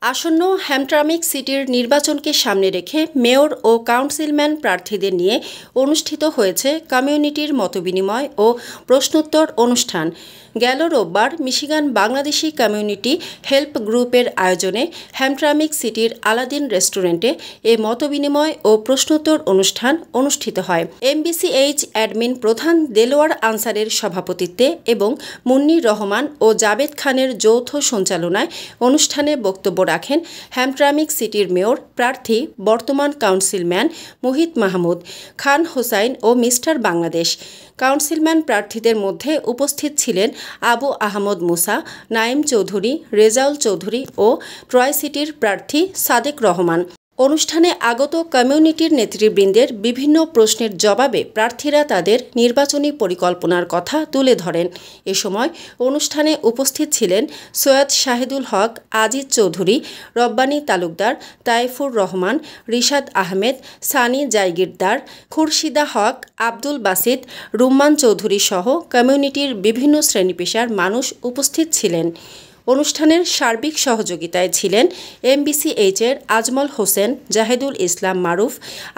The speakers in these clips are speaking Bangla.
আসন্ন হ্যামট্রামিক সিটির নির্বাচনকে সামনে রেখে মেয়র ও কাউন্সিলম্যান প্রার্থীদের নিয়ে অনুষ্ঠিত হয়েছে কমিউনিটির মতবিনিময় ও প্রশ্নোত্তর অনুষ্ঠান। গেল রোববার মিশিগান বাংলাদেশি কমিউনিটি হেল্প গ্রুপের আয়োজনে হ্যামট্রামিক সিটির আলাদিন রেস্টুরেন্টে এ মতবিনিময় ও প্রশ্নোত্তর অনুষ্ঠান অনুষ্ঠিত হয়। MBCH অ্যাডমিন প্রধান দেলোয়ার আনসারের সভাপতিত্বে এবং মুন্নির রহমান ও জাবেদ খানের যৌথ সঞ্চালনায় অনুষ্ঠানে বক্তব্য রাখেন হ্যামট্রামিক সিটির মেয়র প্রার্থী বর্তমান কাউন্সিলম্যান মুহিত মাহমুদ, খান হোসাইন ও মিস্টার বাংলাদেশ। কাউন্সিলম্যান প্রার্থীদের মধ্যে উপস্থিত ছিলেন আবু আহমদ মুসা, নাইম চৌধুরী, রেজাউল চৌধুরী ও ট্রয় সিটির প্রার্থী সাদেক রহমান। অনুষ্ঠানে আগত কমিউনিটির নেতৃবৃন্দের বিভিন্ন প্রশ্নের জবাবে প্রার্থীরা তাদের নির্বাচনী পরিকল্পনার কথা তুলে ধরেন। এ সময় অনুষ্ঠানে উপস্থিত ছিলেন সৈয়দ শাহিদুল হক, আজিজ চৌধুরী, রব্বানী তালুকদার, তাইফুর রহমান, রিশাদ আহমেদ, সানি জায়গিরদার, খুরশিদা হক, আব্দুল বাসিত, রুম্মান চৌধুরী সহ কমিউনিটির বিভিন্ন শ্রেণীপেশার মানুষ উপস্থিত ছিলেন। অনুষ্ঠানের সার্বিক সহযোগিতায় ছিলেন MBCH-এর আজমল হোসেন, জাহেদুল ইসলাম মারুফ,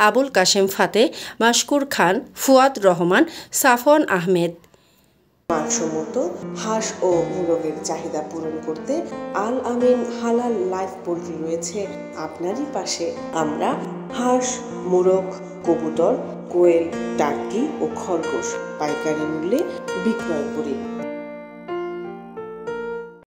আবুল কাশেম ফাতে, মাশকুর খান, ফুয়াদ রহমান, সাফওয়ান আহমেদ। মানসম্মত হাঁস ও মোরগের চাহিদা পূরণ করতে আল আমিন হালাল লাইফ পোল্ট্রি রয়েছে আপনারই পাশে। আমরা হাঁস, মোরগ, কবুতর, কোয়েল, টার্কি ও খরগোশ পাইকারি মূল্যে বিক্রয় করি।